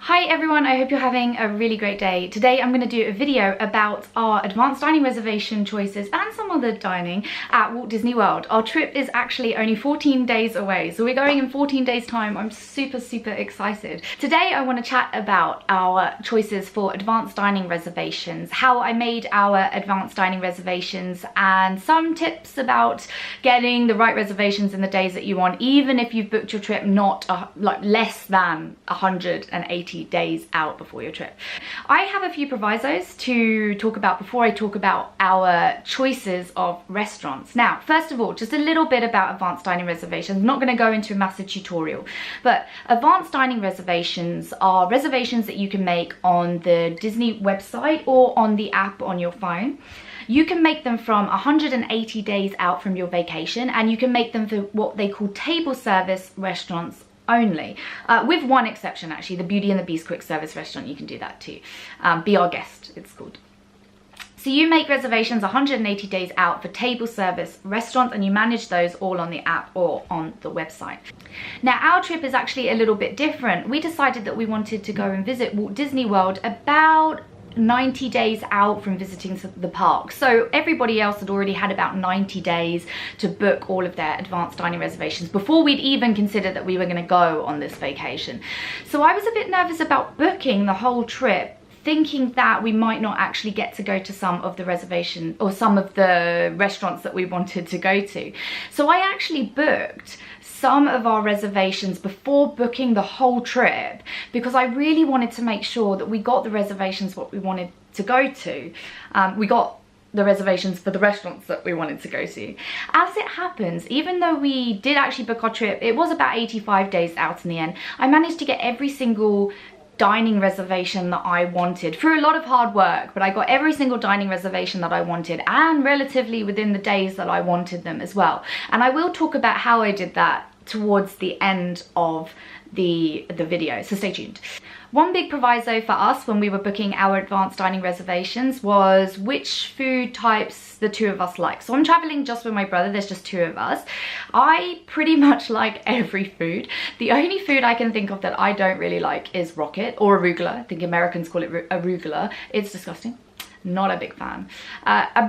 Hi everyone, I hope you're having a really great day. Today I'm going to do a video about our advanced dining reservation choices and some other dining at Walt Disney World. Our trip is actually only 14 days away, so we're going in 14 days time. I'm super excited. Today I want to chat about our choices for advanced dining reservations, how I made our advanced dining reservations, and some tips about getting the right reservations in the days that you want, even if you've booked your trip not like less than 180 days out before your trip. I have a few provisos to talk about before I talk about our choices of restaurants. Now, first of all, just a little bit about advanced dining reservations. I'm not going to go into a massive tutorial, but advanced dining reservations are reservations that you can make on the Disney website or on the app on your phone. You can make them from 180 days out from your vacation, and you can make them for what they call table service restaurants only, with one exception actually, the Beauty and the Beast quick service restaurant. You can do that too. Be Our Guest, it's called. So you make reservations 180 days out for table service restaurants, and you manage those all on the app or on the website. Now, our trip is actually a little bit different. We decided that we wanted to go and visit Walt Disney World about 90 days out from visiting the park. So everybody else had already had about 90 days to book all of their advanced dining reservations before we'd even considered that we were going to go on this vacation. So I was a bit nervous about booking the whole trip, thinking that we might not actually get to go to some of the reservations or some of the restaurants that we wanted to go to. So I actually booked some of our reservations before booking the whole trip, because I really wanted to make sure that we got the reservations what we wanted to go to. We got the reservations for the restaurants that we wanted to go to. As it happens, even though we did actually book our trip, it was about 85 days out in the end, I managed to get every single dining reservation that I wanted through a lot of hard work, but I got every single dining reservation that I wanted, and relatively within the days that I wanted them as well. And I will talk about how I did that towards the end of the video, so stay tuned. One big proviso for us when we were booking our advanced dining reservations was which food types the two of us like. So I'm traveling just with my brother, there's just two of us. I pretty much like every food. The only food I can think of that I don't really like is rocket or arugula. I think Americans call it arugula. It's disgusting. Not a big fan.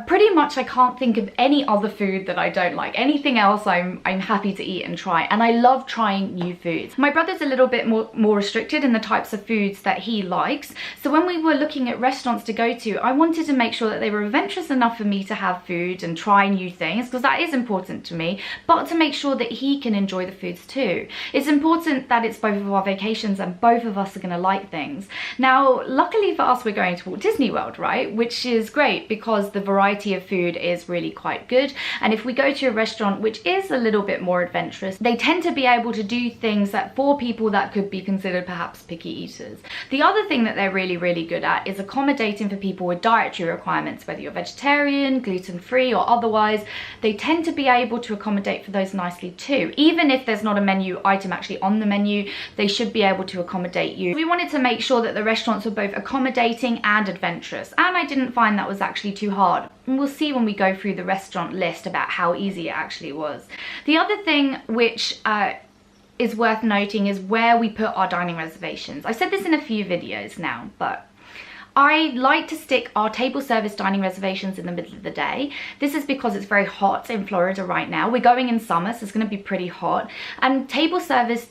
Pretty much I can't think of any other food that I don't like. Anything else I'm happy to eat and try, and I love trying new foods. My brother's a little bit more restricted in the types of foods that he likes, so when we were looking at restaurants to go to, I wanted to make sure that they were adventurous enough for me to have food and try new things, because that is important to me, but to make sure that he can enjoy the foods too. It's important that it's both of our vacations and both of us are going to like things. Now, luckily for us, we're going to Walt Disney World, right? Which is great because the variety of food is really quite good, and if we go to a restaurant which is a little bit more adventurous, they tend to be able to do things that for people that could be considered perhaps picky eaters. The other thing that they're really good at is accommodating for people with dietary requirements, whether you're vegetarian, gluten-free or otherwise. They tend to be able to accommodate for those nicely too. Even if there's not a menu item actually on the menu, they should be able to accommodate you. We wanted to make sure that the restaurants were both accommodating and adventurous, and I didn't find that was actually too hard. And we'll see when we go through the restaurant list about how easy it actually was. The other thing which is worth noting is where we put our dining reservations. I've said this in a few videos now, but I like to stick our table service dining reservations in the middle of the day. This is because it's very hot in Florida right now. We're going in summer, so it's going to be pretty hot. And table service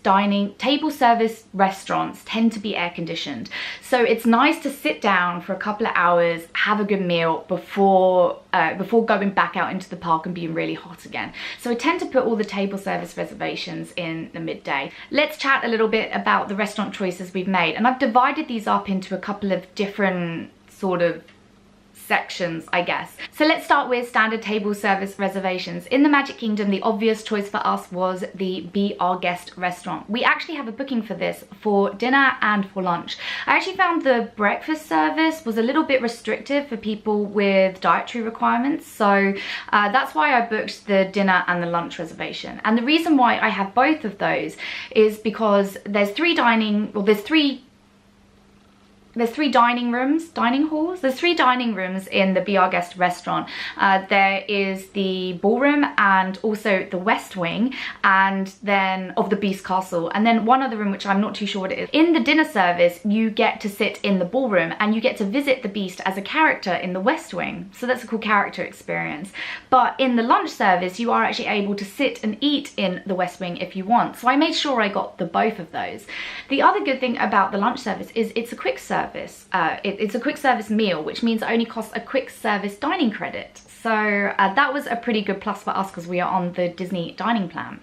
restaurants tend to be air conditioned. So it's nice to sit down for a couple of hours, have a good meal before going back out into the park and being really hot again. So I tend to put all the table service reservations in the midday. Let's chat a little bit about the restaurant choices we've made. And I've divided these up into a couple of different sort of sections, I guess. So let's start with standard table service reservations. In the Magic Kingdom, the obvious choice for us was the Be Our Guest restaurant. We actually have a booking for this for dinner and for lunch. I actually found the breakfast service was a little bit restrictive for people with dietary requirements, so that's why I booked the dinner and the lunch reservation. And the reason why I have both of those is because there's three there's 3 dining halls. There's 3 dining rooms in the Be Our Guest restaurant. There is the ballroom and also the west wing, and then of the Beast Castle, and then one other room which I'm not too sure what it is. In the dinner service, you get to sit in the ballroom and you get to visit the Beast as a character in the west wing. So that's a cool character experience. But in the lunch service, you are actually able to sit and eat in the west wing if you want. So I made sure I got the both of those. The other good thing about the lunch service is it's a quick service. It's a quick service meal, which means it only costs a quick service dining credit. So that was a pretty good plus for us because we are on the Disney dining plan.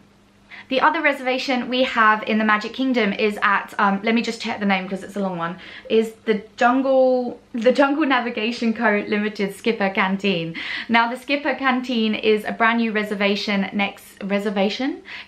The other reservation we have in the Magic Kingdom is at, let me just check the name because it's a long one, is the Jungle Navigation Co. Limited Skipper Canteen. Now the Skipper Canteen is a brand new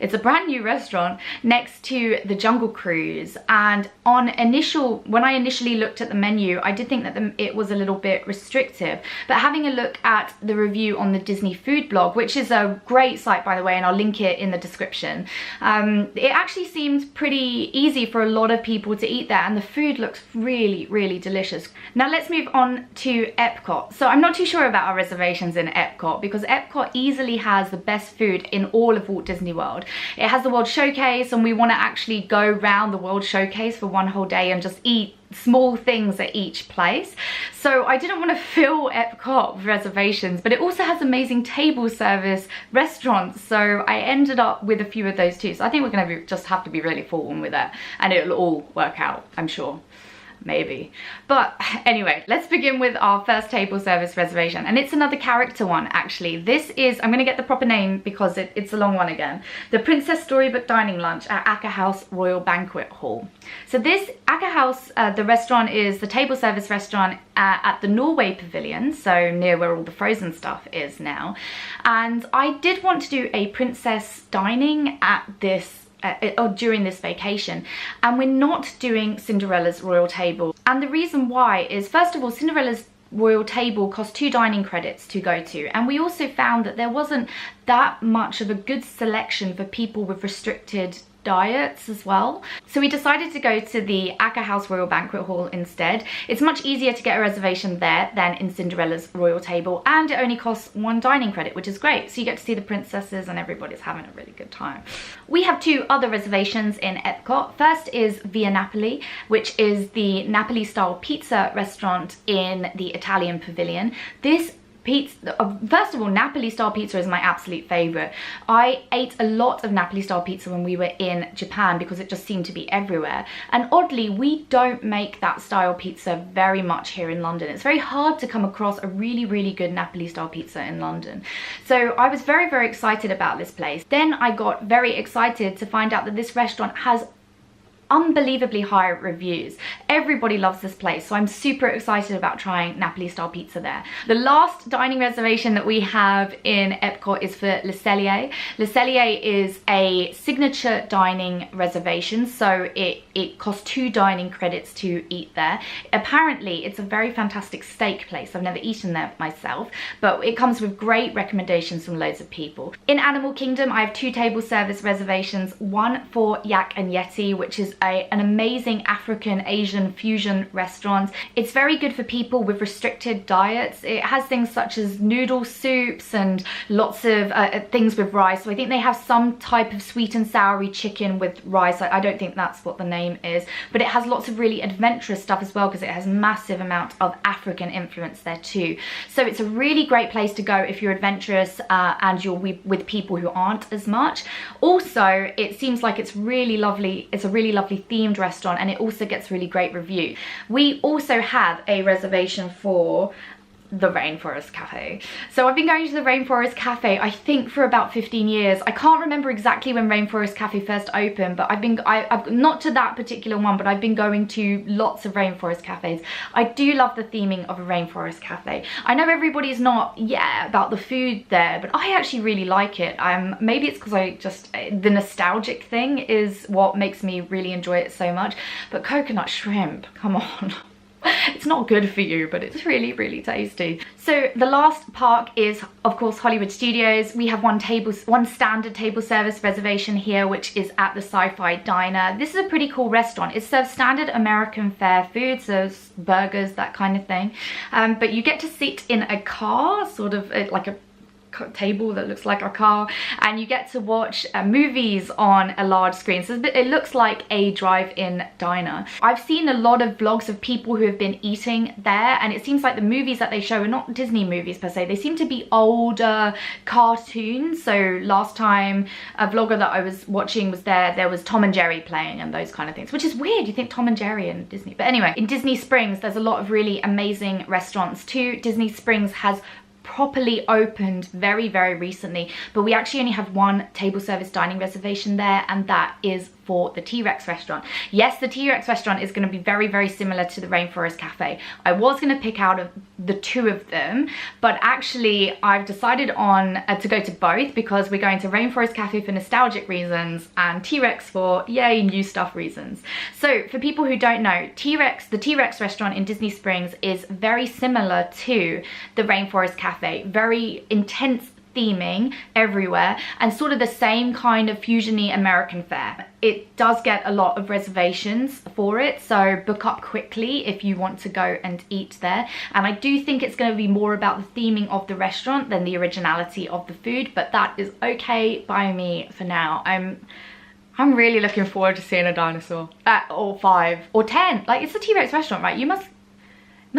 it's a brand new restaurant next to the Jungle Cruise, and when I initially looked at the menu, I did think that it was a little bit restrictive, but having a look at the review on the Disney Food blog, which is a great site by the way, and I'll link it in the description, it actually seemed pretty easy for a lot of people to eat there, and the food looks really, really delicious. Now let's move on to Epcot. So I'm not too sure about our reservations in Epcot because Epcot easily has the best food in all of Walt Disney World. It has the World Showcase, and we want to actually go round the World Showcase for one whole day and just eat small things at each place. So I didn't want to fill Epcot with reservations, but it also has amazing table service restaurants, so I ended up with a few of those too. So I think we're going to just have to be really full on with it, and it'll all work out, I'm sure. Maybe. But anyway, let's begin with our first table service reservation, and it's another character one actually. This is, I'm going to get the proper name because it's a long one again, the Princess Storybook Dining Lunch at Acker House Royal Banquet Hall. So this Acker House, the restaurant is the table service restaurant at the Norway Pavilion, so near where all the Frozen stuff is now, and I did want to do a princess dining at this during this vacation, and we're not doing Cinderella's Royal Table. And the reason why is, first of all, Cinderella's Royal Table cost 2 dining credits to go to, and we also found that there wasn't that much of a good selection for people with restricted diets as well. So we decided to go to the Acker House Royal Banquet Hall instead. It's much easier to get a reservation there than in Cinderella's Royal Table, and it only costs 1 dining credit, which is great. So you get to see the princesses and everybody's having a really good time. We have 2 other reservations in Epcot. First is Via Napoli, which is the Napoli style pizza restaurant in the Italian Pavilion. This pizza, first of all, Napoli style pizza is my absolute favorite. I ate a lot of Napoli style pizza when we were in Japan because it just seemed to be everywhere, and oddly we don't make that style pizza very much here in London. It's very hard to come across a really, really good Napoli style pizza in London. So I was very, very excited about this place. Then I got very excited to find out that this restaurant has unbelievably high reviews. Everybody loves this place, so I'm super excited about trying Napoli style pizza there. The last dining reservation that we have in Epcot is for Le Cellier. Le Cellier is a signature dining reservation, so it costs 2 dining credits to eat there. Apparently it's a very fantastic steak place. I've never eaten there myself, but it comes with great recommendations from loads of people. In Animal Kingdom I have 2 table service reservations, one for Yak and Yeti, which is an amazing African Asian fusion restaurant. It's very good for people with restricted diets. It has things such as noodle soups and lots of things with rice. So I think they have some type of sweet and soury chicken with rice. I don't think that's what the name is, but it has lots of really adventurous stuff as well because it has massive amount of African influence there too. So it's a really great place to go if you're adventurous and you're with people who aren't as much. Also, it seems like it's really lovely. It's a really lovely themed restaurant, and it also gets really great review. We also have a reservation for the Rainforest Cafe. So I've been going to the Rainforest Cafe I think for about 15 years. I can't remember exactly when Rainforest Cafe first opened, but I've not to that particular one, but I've been going to lots of Rainforest Cafes. I do love the theming of a Rainforest Cafe. I know everybody's not about the food there, but I actually really like it. Maybe it's because the nostalgic thing is what makes me really enjoy it so much, but coconut shrimp, come on. It's not good for you, but it's really, really tasty. So the last park is, of course, Hollywood Studios. We have one standard table service reservation here, which is at the Sci-Fi Diner. This is a pretty cool restaurant. It serves standard American fare food, so burgers, that kind of thing. But you get to sit in a car, sort of like a table that looks like a car, and you get to watch movies on a large screen. So it looks like a drive-in diner. I've seen a lot of vlogs of people who have been eating there, and it seems like the movies that they show are not Disney movies per se. They seem to be older cartoons. So last time a vlogger that I was watching was there was Tom and Jerry playing and those kind of things, which is weird. You think Tom and Jerry and Disney. But anyway, in Disney Springs there's a lot of really amazing restaurants too. Disney Springs has properly opened very, very recently, but we actually only have one table service dining reservation there, and that is for the T-Rex restaurant. Yes, the T-Rex restaurant is going to be very, very similar to the Rainforest Cafe. I was going to pick out of the two of them, but actually I've decided on to go to both, because we're going to Rainforest Cafe for nostalgic reasons and T-Rex for yay new stuff reasons. So for people who don't know, the T-Rex restaurant in Disney Springs is very similar to the Rainforest Cafe. Very intense theming everywhere, and sort of the same kind of fusiony American fare. It does get a lot of reservations for it, so book up quickly if you want to go and eat there. And I do think it's going to be more about the theming of the restaurant than the originality of the food, but that is okay by me for now. I'm really looking forward to seeing a dinosaur, or 5 or 10. Like, it's a T-Rex restaurant, right? You must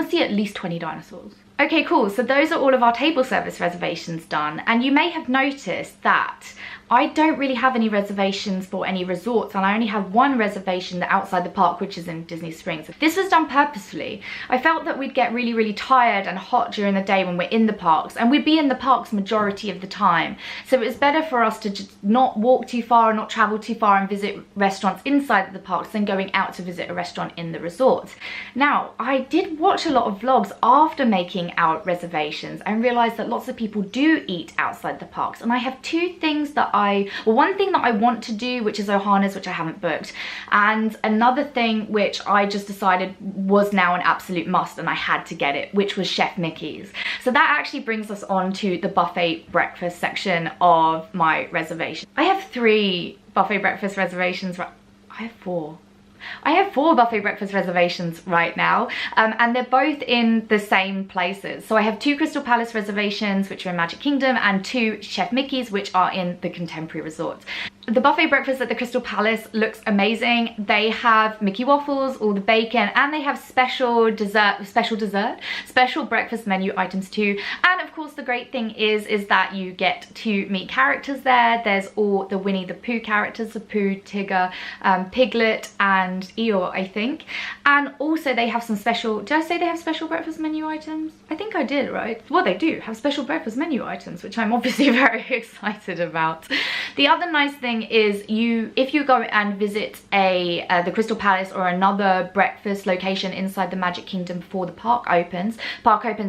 see at least 20 dinosaurs. Okay, cool. So those are all of our table service reservations done. And you may have noticed that I don't really have any reservations for any resorts, and I only have one reservation outside the park, which is in Disney Springs. This was done purposefully. I felt that we'd get really, really tired and hot during the day when we're in the parks, and we'd be in the parks majority of the time. So it was better for us to just not walk too far, not travel too far and visit restaurants inside the parks than going out to visit a restaurant in the resort. Now, I did watch a lot of vlogs after making our reservations and realized that lots of people do eat outside the parks, and I have two things that one thing that I want to do, which is Ohana's, which I haven't booked, and another thing which I just decided was now an absolute must and I had to get it, which was Chef Mickey's. So that actually brings us on to the buffet breakfast section of my reservation. I have 3 buffet breakfast reservations, right? I have 4. I have 4 buffet breakfast reservations right now, and they're both in the same places. So I have 2 Crystal Palace reservations, which are in Magic Kingdom, and 2 Chef Mickey's, which are in the Contemporary Resorts. The buffet breakfast at the Crystal Palace looks amazing. They have Mickey waffles, all the bacon, and they have special breakfast menu items too. And of course the great thing is that you get to meet characters there. There's all the Winnie the Pooh characters, the Pooh, Tigger, Piglet and Eeyore, I think. And also they have some special, did I say they have special breakfast menu items? I think I did, right? Well, they do have special breakfast menu items, which I'm obviously very excited about. The other nice thing is if you go and visit the Crystal Palace or another breakfast location inside the Magic Kingdom before the park opens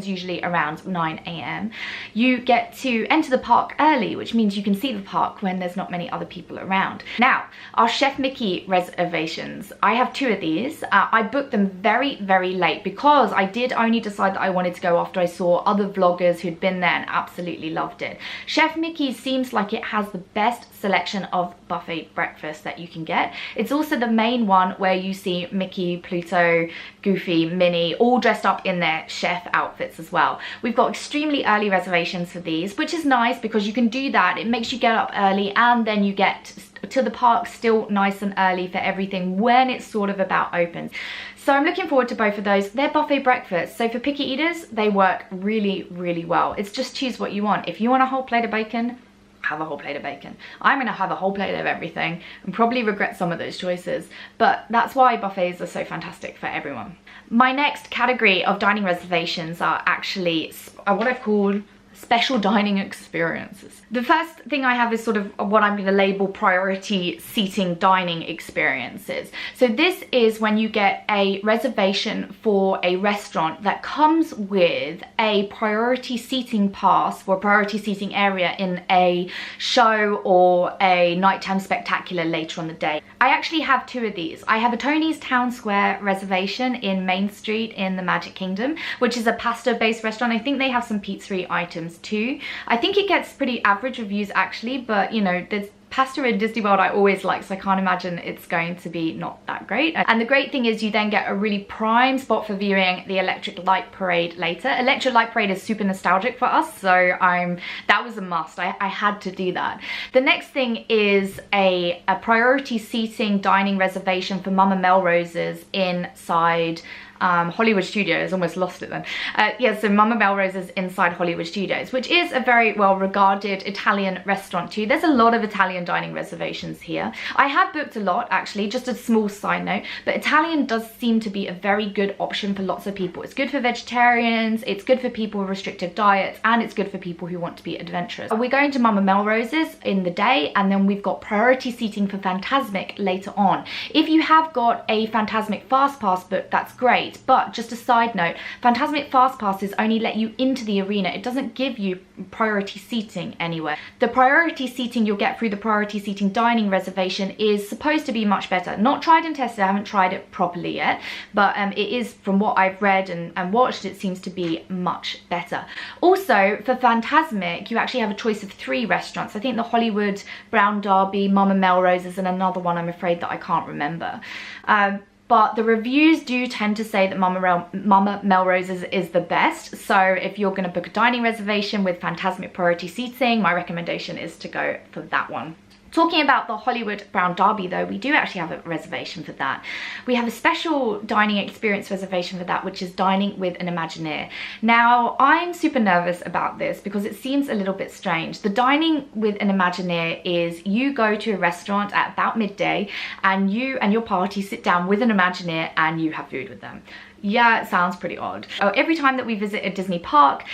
usually around 9 AM, you get to enter the park early, which means you can see the park when there's not many other people around. Now, our Chef Mickey reservations, I have 2 of these. I booked them very, very late because I did only decide that I wanted to go after I saw other vloggers who'd been there and absolutely loved it. Chef Mickey seems like it has the best selection of buffet breakfast that you can get. It's also the main one where you see Mickey, Pluto, Goofy, Minnie all dressed up in their chef outfits as well. We've got extremely early reservations for these, which is nice because you can do that. It makes you get up early and then you get to the park still nice and early for everything when it's sort of about opens. So I'm looking forward to both of those. They're buffet breakfasts, so for picky eaters, they work really, really well. It's just choose what you want. If you want a whole plate of bacon, have a whole plate of bacon. I'm gonna have a whole plate of everything and probably regret some of those choices, but that's why buffets are so fantastic for everyone. My next category of dining reservations are actually what I've called special dining experiences. The first thing I have is sort of what I'm going to label priority seating dining experiences. So this is when you get a reservation for a restaurant that comes with a priority seating pass or priority seating area in a show or a nighttime spectacular later on the day. I actually have two of these. I have a Tony's Town Square reservation in Main Street in the Magic Kingdom, which is a pasta based restaurant. I think they have some pizzeria items too. I think it gets pretty average reviews actually, but you know, there's pasta in Disney World I always like, so I can't imagine it's going to be not that great. And the great thing is you then get a really prime spot for viewing the Electric Light Parade later. Electric Light Parade is super nostalgic for us, so that was a must. I had to do that. The next thing is a priority seating dining reservation for Mama Melrose's inside Hollywood Studios. Almost lost it then. Yeah, so Mama Melrose's inside Hollywood Studios, which is a very well regarded Italian restaurant too. There's a lot of Italian dining reservations here. I have booked a lot actually, just a small side note, but Italian does seem to be a very good option for lots of people. It's good for vegetarians, it's good for people with restrictive diets, and it's good for people who want to be adventurous. We're going to Mama Melrose's in the day, and then we've got priority seating for Fantasmic later on. If you have got a Fantasmic Fast Pass book, that's great. But just a side note, Fantasmic Fast Passes only let you into the arena. It doesn't give you priority seating anywhere. The priority seating you'll get through the priority seating dining reservation is supposed to be much better. Not tried and tested, I haven't tried it properly yet, but it is, from what I've read and watched, it seems to be much better. Also, for Fantasmic, you actually have a choice of 3 restaurants. I think the Hollywood, Brown Derby, Mama Melrose's, and another one I'm afraid that I can't remember. But the reviews do tend to say that Mama Melrose's is the best. So if you're going to book a dining reservation with Fantasmic priority seating, my recommendation is to go for that one. Talking about the Hollywood Brown Derby though, we do actually have a reservation for that. We have a special dining experience reservation for that, which is dining with an Imagineer. Now, I'm super nervous about this because it seems a little bit strange. The dining with an Imagineer is you go to a restaurant at about midday and you and your party sit down with an Imagineer and you have food with them. Yeah, it sounds pretty odd. Every time that we visit a Disney park,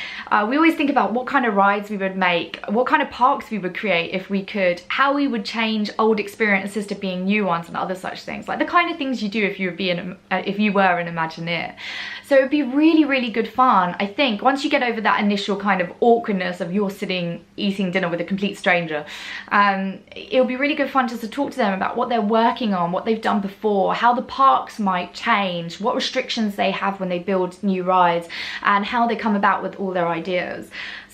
we always think about what kind of rides we would make, what kind of parks we would create if we could, how we would change old experiences to being new ones and other such things. Like the kind of things you do if you were an Imagineer. So it'd be really, really good fun, I think, once you get over that initial kind of awkwardness of you're sitting eating dinner with a complete stranger. It'll be really good fun just to talk to them about what they're working on, what they've done before, how the parks might change, what restrictions they have when they build new rides, and how they come about with all their ideas.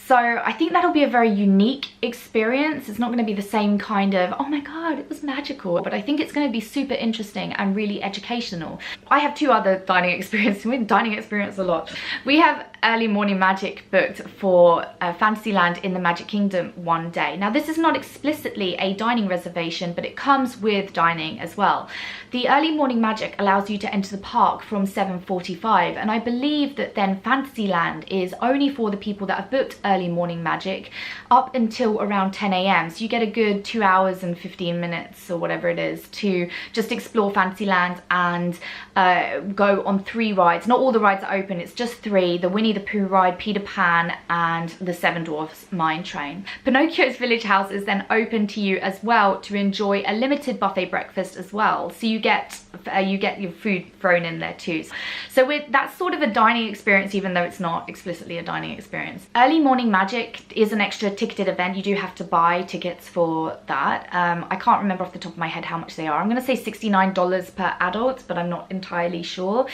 So I think that'll be a very unique experience. It's not going to be the same kind of, oh my god, it was magical, but I think it's going to be super interesting and really educational. I have 2 other dining experiences. We're dining experience a lot. We have Early Morning Magic booked for Fantasyland in the Magic Kingdom one day. Now this is not explicitly a dining reservation, but it comes with dining as well. The Early Morning Magic allows you to enter the park from 7:45, and I believe that then Fantasyland is only for the people that have booked Early Morning Magic up until around 10 AM. So you get a good 2 hours and 15 minutes or whatever it is to just explore Fantasyland and go on 3 rides. Not all the rides are open, it's just 3. The Winnie the Pooh ride, Peter Pan, and the Seven Dwarfs Mine Train. Pinocchio's Village House is then open to you as well to enjoy a limited buffet breakfast as well. So you get your food thrown in there too. So that's sort of a dining experience, even though it's not explicitly a dining experience. Early Morning Magic is an extra ticketed event. You do have to buy tickets for that. I can't remember off the top of my head how much they are. I'm going to say $69 per adult, but I'm not entirely sure.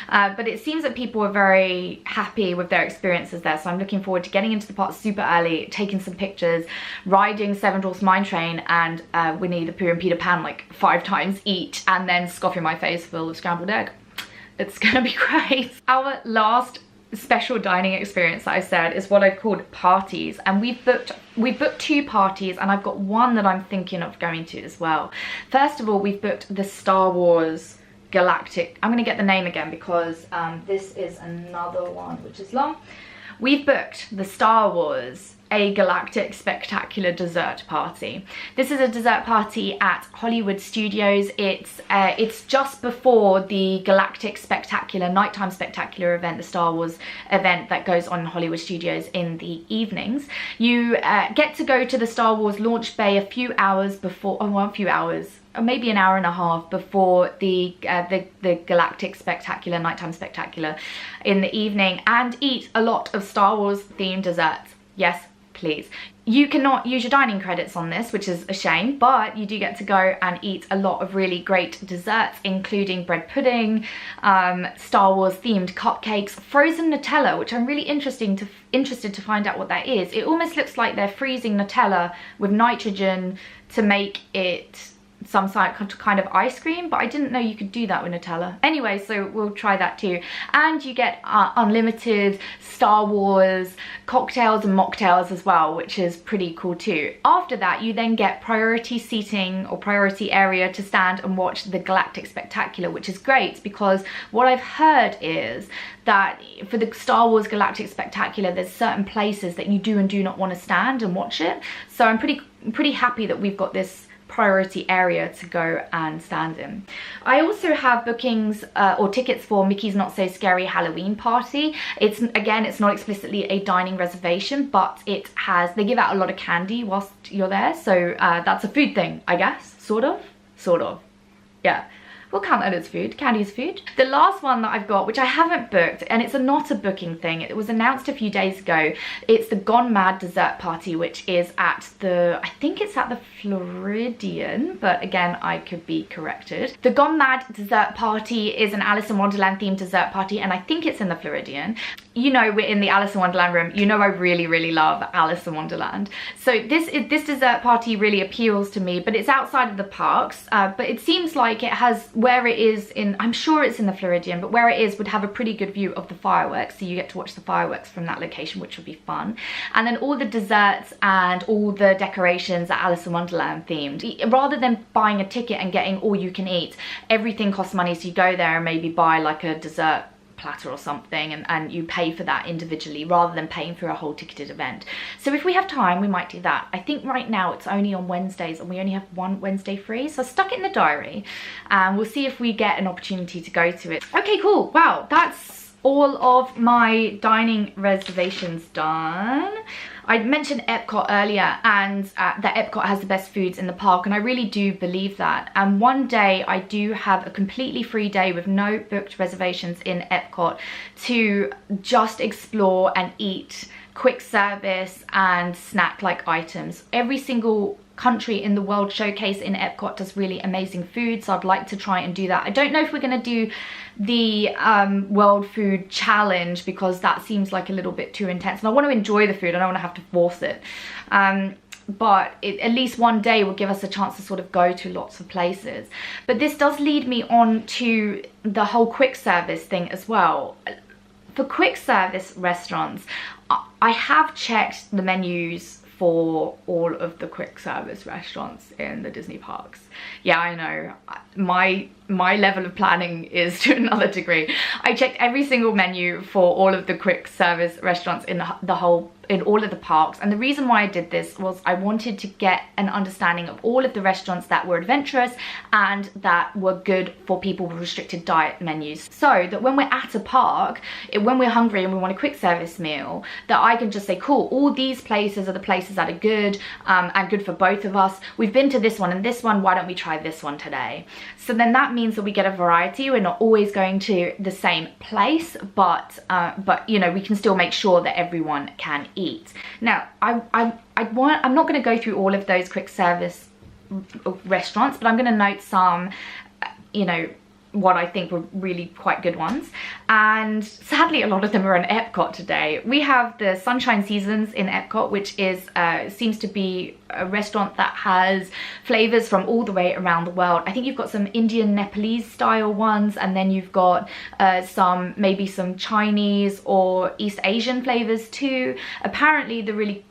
But it seems that people are very happy with their experiences there, so I'm looking forward to getting into the park super early, taking some pictures, riding Seven Dwarfs Mine Train and Winnie the Pooh and Peter Pan like 5 times each, and then scoffing my face full of scrambled egg. It's gonna be great. Our last special dining experience that I said is what I've called parties, and we've booked 2 parties, and I've got one that I'm thinking of going to as well. First of all, we've booked the Star Wars Galactic, I'm gonna get the name again because this is another one which is long. We've booked the Star Wars a Galactic Spectacular dessert party. This is a dessert party at Hollywood Studios. It's just before the Galactic Spectacular, Nighttime Spectacular event, the Star Wars event that goes on in Hollywood Studios in the evenings. You get to go to the Star Wars launch bay a few hours before, oh, well, a few hours, or maybe an hour and a half before the Galactic Spectacular, Nighttime Spectacular in the evening, and eat a lot of Star Wars themed desserts. Yes, please. You cannot use your dining credits on this, which is a shame, but you do get to go and eat a lot of really great desserts, including bread pudding, Star Wars themed cupcakes, frozen Nutella, which I'm really interested to find out what that is. It almost looks like they're freezing Nutella with nitrogen to make it some kind of ice cream, but I didn't know you could do that with Nutella. Anyway, so we'll try that too. And you get unlimited Star Wars cocktails and mocktails as well, which is pretty cool too. After that, you then get priority seating or priority area to stand and watch the Galactic Spectacular, which is great because what I've heard is that for the Star Wars Galactic Spectacular, there's certain places that you do and do not want to stand and watch it. So I'm pretty happy that we've got this priority area to go and stand in. I also have bookings or tickets for Mickey's Not So Scary Halloween Party. It's not explicitly a dining reservation, but they give out a lot of candy whilst you're there, so that's a food thing, I guess. Sort of, yeah. We'll count that as food. Candy is food. The last one that I've got, which I haven't booked, and it's not a booking thing, it was announced a few days ago. It's the Gone Mad dessert party, which is at I think it's at the Floridian, but again, I could be corrected. The Gone Mad dessert party is an Alice in Wonderland themed dessert party, and I think it's in the Floridian. You know, we're in the Alice in Wonderland room. You know I really, really love Alice in Wonderland. So this dessert party really appeals to me, but it's outside of the parks. But it seems like it has, where it is in, I'm sure it's in the Floridian, but where it is would have a pretty good view of the fireworks. So you get to watch the fireworks from that location, which would be fun. And then all the desserts and all the decorations are Alice in Wonderland themed. Rather than buying a ticket and getting all you can eat, everything costs money. So you go there and maybe buy like a dessert platter or something, and you pay for that individually rather than paying for a whole ticketed event. So if we have time, we might do that. I think right now it's only on Wednesdays and we only have one Wednesday free, so I stuck it in the diary and we'll see if we get an opportunity to go to it. Okay, cool. Wow, that's all of my dining reservations done. I mentioned Epcot earlier, and that Epcot has the best foods in the park, and I really do believe that. And one day I do have a completely free day with no booked reservations in Epcot to just explore and eat quick service and snack like items. Every single country in the world showcase in Epcot does really amazing food, so I'd like to try and do that. I don't know if we're going to do the World Food Challenge because that seems like a little bit too intense, and I want to enjoy the food. I don't want to have to force it. But at least one day will give us a chance to sort of go to lots of places. But this does lead me on to the whole quick service thing as well. For quick service restaurants, I have checked the menus for all of the quick service restaurants in the Disney parks. Yeah, I know, my level of planning is to another degree. I checked every single menu for all of the quick service restaurants in in all of the parks, and the reason why I did this was I wanted to get an understanding of all of the restaurants that were adventurous and that were good for people with restricted diet menus, so that when we're at a park, when we're hungry and we want a quick service meal, that I can just say, cool, all these places are the places that are good and good for both of us. We've been to this one and this one, why don't we try this one today? So then that means that we get a variety. We're not always going to the same place, but you know, we can still make sure that everyone can eat. Now, I'm not going to go through all of those quick service restaurants, but I'm going to note some, you know, what I think were really quite good ones. And sadly, a lot of them are in Epcot today. We have the Sunshine Seasons in Epcot, which is seems to be a restaurant that has flavors from all the way around the world. I think you've got some Indian Nepalese style ones, and then you've got maybe some Chinese or East Asian flavors too. Apparently the really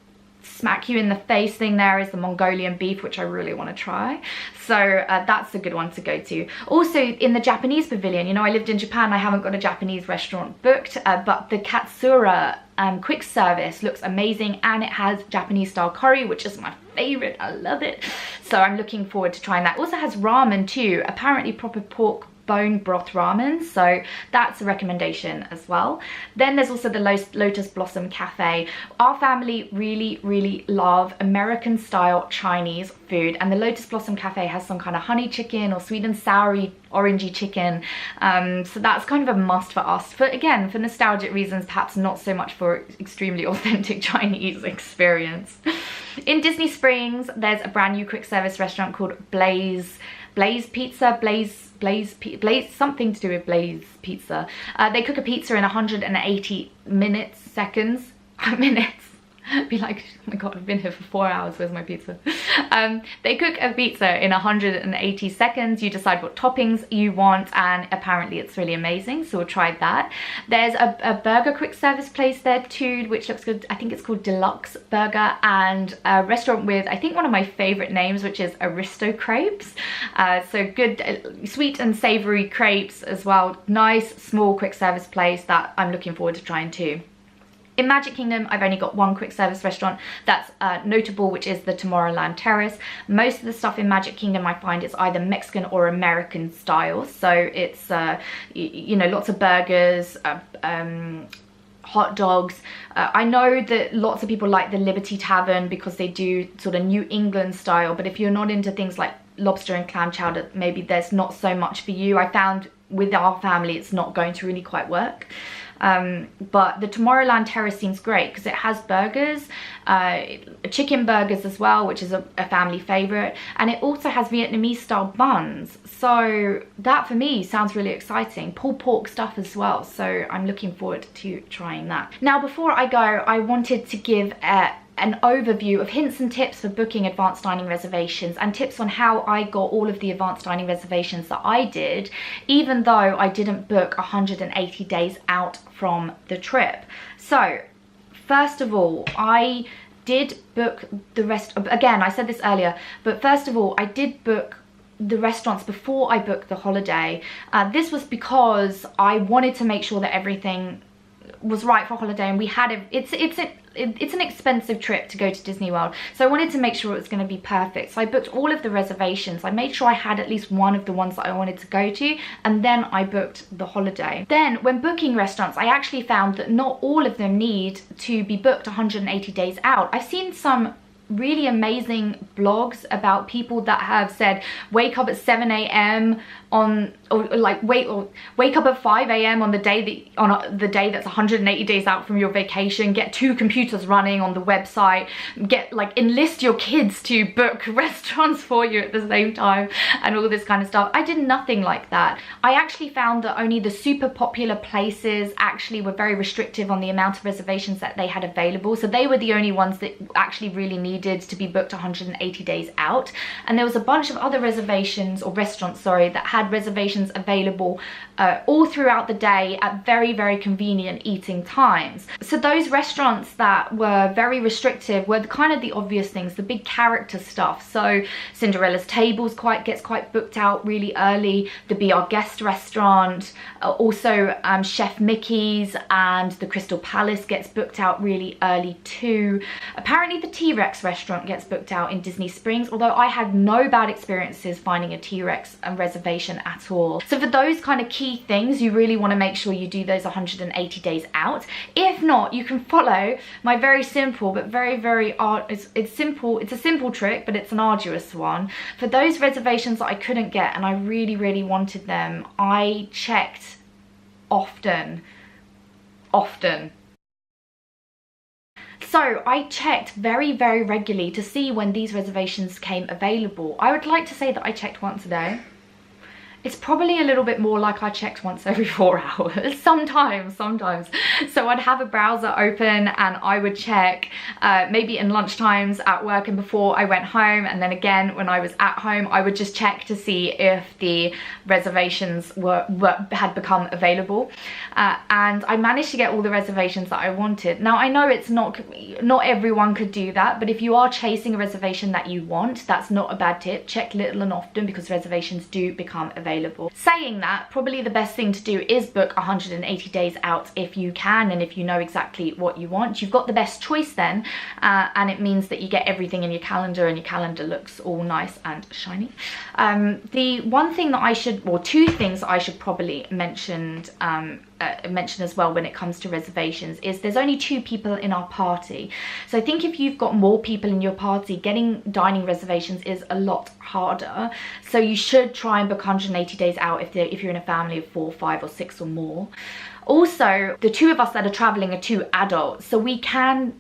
smack you in the face thing there is the Mongolian beef, which I really want to try. So that's a good one to go to. Also in the Japanese pavilion, you know, I lived in Japan, I haven't got a Japanese restaurant booked, but the Katsura quick service looks amazing, and it has Japanese style curry, which is my favorite. I love it. So I'm looking forward to trying that. It also has ramen too, apparently proper pork bone broth ramen, so that's a recommendation as well. Then there's also the Lotus Blossom Cafe. Our family really love American style Chinese food, and the Lotus Blossom Cafe has some kind of honey chicken or sweet and soury orangey chicken, so that's kind of a must for us, for again, for nostalgic reasons, perhaps not so much for extremely authentic Chinese experience. In Disney Springs, there's a brand new quick service restaurant called Blaze Pizza, Blaze, something to do with Blaze Pizza. They cook a pizza in 180 minutes. Be like, oh my god, I've been here for 4 hours, where's my pizza? They cook a pizza in 180 seconds. You decide what toppings you want, and apparently it's really amazing, so we'll try that. There's a burger quick service place there too, which looks good. I think it's called Deluxe Burger, and a restaurant with, I think, one of my favorite names, which is Aristo Crepes. So good sweet and savory crepes as well. Nice small quick service place that I'm looking forward to trying too. In Magic Kingdom, I've only got one quick service restaurant that's notable, which is the Tomorrowland Terrace. Most of the stuff in Magic Kingdom I find is either Mexican or American style. So it's, you know, lots of burgers, hot dogs. I know that lots of people like the Liberty Tavern because they do sort of New England style, but if you're not into things like lobster and clam chowder, maybe there's not so much for you. I found with our family it's not going to really quite work. But the Tomorrowland Terrace seems great because it has burgers, chicken burgers as well, which is a family favorite, and it also has Vietnamese style buns. So that for me sounds really exciting. Pulled pork stuff as well, so I'm looking forward to trying that. Now before I go, I wanted to give an overview of hints and tips for booking advanced dining reservations, and tips on how I got all of the advanced dining reservations that I did, even though I didn't book 180 days out from the trip. So first of all, I did book the rest of, again, I said this earlier, but first of all, I did book the restaurants before I booked the holiday. This was because I wanted to make sure that everything was right for holiday, and we had it's an expensive trip to go to Disney World, so I wanted to make sure it was going to be perfect. So I booked all of the reservations. I made sure I had at least one of the ones that I wanted to go to, and then I booked the holiday. Then when booking restaurants, I actually found that not all of them need to be booked 180 days out. I've seen some really amazing blogs about people that have said wake up at 7 a.m. on, or like wake up at 5 a.m. on the day that's 180 days out from your vacation, get 2 computers running on the website, enlist your kids to book restaurants for you at the same time, and all this kind of stuff. I did nothing like that. I actually found that only the super popular places actually were very restrictive on the amount of reservations that they had available, so they were the only ones that actually really needed to be booked 180 days out. And there was a bunch of other reservations, or restaurants, sorry, that had reservations available all throughout the day at very convenient eating times. So those restaurants that were very restrictive were kind of the obvious things, the big character stuff. So Cinderella's Tables gets quite booked out really early, the Be Our Guest restaurant, also Chef Mickey's and the Crystal Palace gets booked out really early too. Apparently the T-Rex restaurant gets booked out in Disney Springs, although I had no bad experiences finding a T-Rex reservation at all. So for those kind of key things, you really want to make sure you do those 180 days out. If not, you can follow my very simple but very it's a simple trick, but it's an arduous one. For those reservations that I couldn't get and I really wanted them, I checked often. So I checked very regularly to see when these reservations came available. I would like to say that I checked once a day. It's probably a little bit more like I checked once every 4 hours, sometimes. So I'd have a browser open and I would check maybe in lunch times at work and before I went home, and then again when I was at home I would just check to see if the reservations had become available, and I managed to get all the reservations that I wanted. Now I know it's not everyone could do that, but if you are chasing a reservation that you want, that's not a bad tip. Check little and often because reservations do become available. available. Saying that, probably the best thing to do is book 180 days out if you can, and if you know exactly what you want. You've got the best choice then, and it means that you get everything in your calendar, and your calendar looks all nice and shiny. The one thing that I should, or two things I should probably mention as well when it comes to reservations is there's only 2 people in our party. So I think if you've got more people in your party, getting dining reservations is a lot harder. So you should try and book 180 days out if you're in a family of 4, 5 or 6 or more. Also, the 2 of us that are traveling are 2 adults, so we can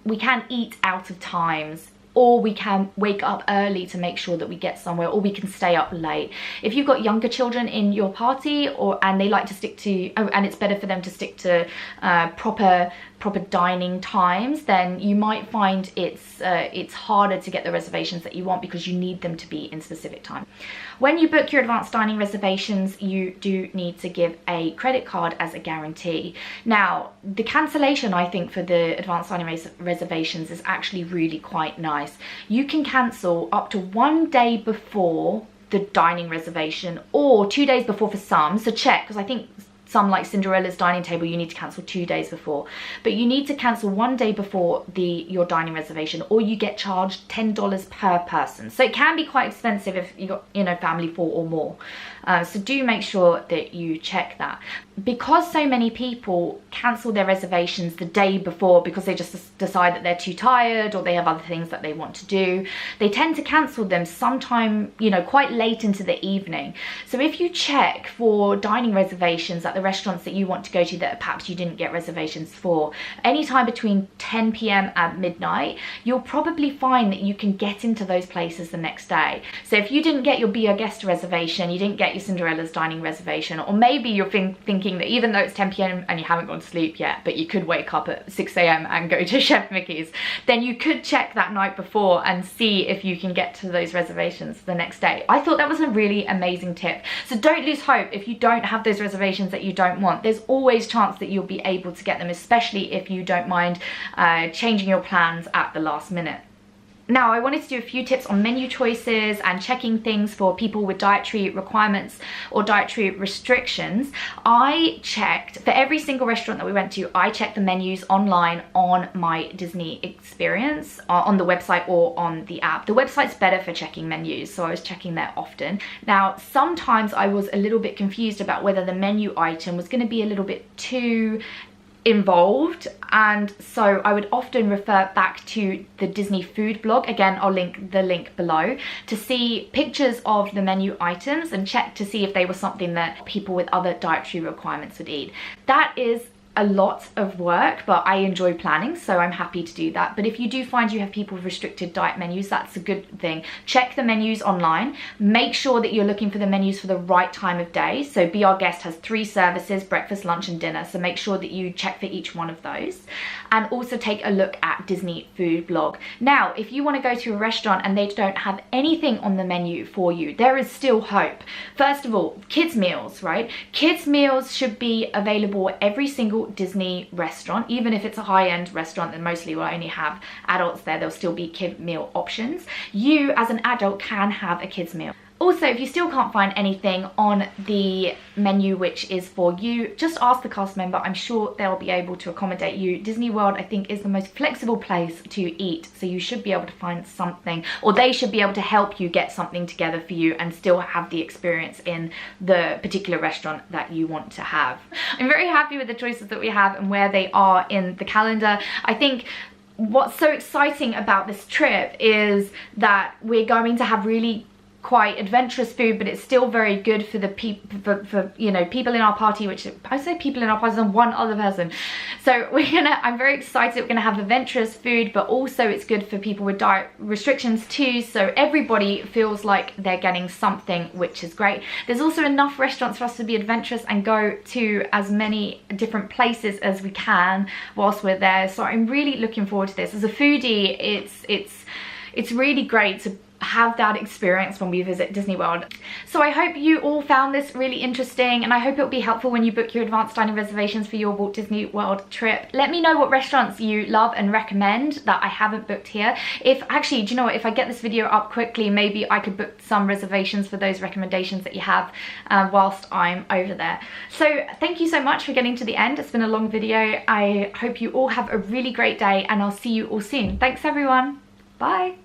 eat out of times, or we can wake up early to make sure that we get somewhere, or we can stay up late. If you've got younger children in your party, and they like to stick to, and it's better for them to stick to proper dining times, then you might find it's harder to get the reservations that you want because you need them to be in specific time. When you book your advanced dining reservations, you do need to give a credit card as a guarantee. Now, the cancellation, I think, for the advanced dining reservations is actually really quite nice. You can cancel up to 1 day before the dining reservation, or 2 days before for some. So check, because I think some, like Cinderella's dining table, you need to cancel 2 days before, but you need to cancel 1 day before your dining reservation, or you get charged $10 per person. So it can be quite expensive if you got, you know, family 4 or more. So do make sure that you check that. Because so many people cancel their reservations the day before because they just decide that they're too tired, or they have other things that they want to do, they tend to cancel them sometime, you know, quite late into the evening. So if you check for dining reservations at the restaurants that you want to go to that perhaps you didn't get reservations for, anytime between 10 p.m. and midnight, you'll probably find that you can get into those places the next day. So if you didn't get your Be Our Guest reservation, you didn't get your Cinderella's dining reservation, or maybe you're thinking that even though it's 10 p.m. and you haven't gone to sleep yet, but you could wake up at 6 a.m. and go to Chef Mickey's, then you could check that night before and see if you can get to those reservations the next day. I thought that was a really amazing tip. So don't lose hope if you don't have those reservations that you don't want. There's always chance that you'll be able to get them, especially if you don't mind changing your plans at the last minute. Now, I wanted to do a few tips on menu choices and checking things for people with dietary requirements or dietary restrictions. I checked, for every single restaurant that we went to, I checked the menus online on my Disney experience, on the website or on the app. The website's better for checking menus, so I was checking there often. Now, sometimes I was a little bit confused about whether the menu item was going to be a little bit too involved, and so I would often refer back to the Disney food blog. Again, I'll link the link below to see pictures of the menu items and check to see if they were something that people with other dietary requirements would eat. That is a lot of work, but I enjoy planning, so I'm happy to do that. But if you do find you have people with restricted diet menus, that's a good thing. Check the menus online. Make sure that you're looking for the menus for the right time of day. So Be Our Guest has 3 services, breakfast, lunch and dinner, so make sure that you check for each one of those. And also take a look at Disney food blog. Now, if you want to go to a restaurant and they don't have anything on the menu for you, there is still hope. First of all, kids meals, right? Kids meals should be available at every single Disney restaurant. Even if it's a high-end restaurant, then mostly will only have adults there, there'll still be kid meal options. You as an adult can have a kids meal. Also, if you still can't find anything on the menu which is for you, just ask the cast member. I'm sure they'll be able to accommodate you. Disney World, I think, is the most flexible place to eat, so you should be able to find something, or they should be able to help you get something together for you and still have the experience in the particular restaurant that you want to have. I'm very happy with the choices that we have and where they are in the calendar. I think what's so exciting about this trip is that we're going to have really quite adventurous food, but it's still very good for the people, for you know, people in our party, which I say people in our party and one other person. So I'm very excited. We're gonna have adventurous food, but also it's good for people with diet restrictions too. So everybody feels like they're getting something, which is great. There's also enough restaurants for us to be adventurous and go to as many different places as we can whilst we're there. So I'm really looking forward to this. As a foodie, it's really great to have that experience when we visit Disney World. So I hope you all found this really interesting, and I hope it'll be helpful when you book your advanced dining reservations for your Walt Disney World trip. Let me know what restaurants you love and recommend that I haven't booked here. If actually, do you know what, if I get this video up quickly, maybe I could book some reservations for those recommendations that you have whilst I'm over there. So thank you so much for getting to the end. It's been a long video. I hope you all have a really great day, and I'll see you all soon. Thanks everyone. Bye.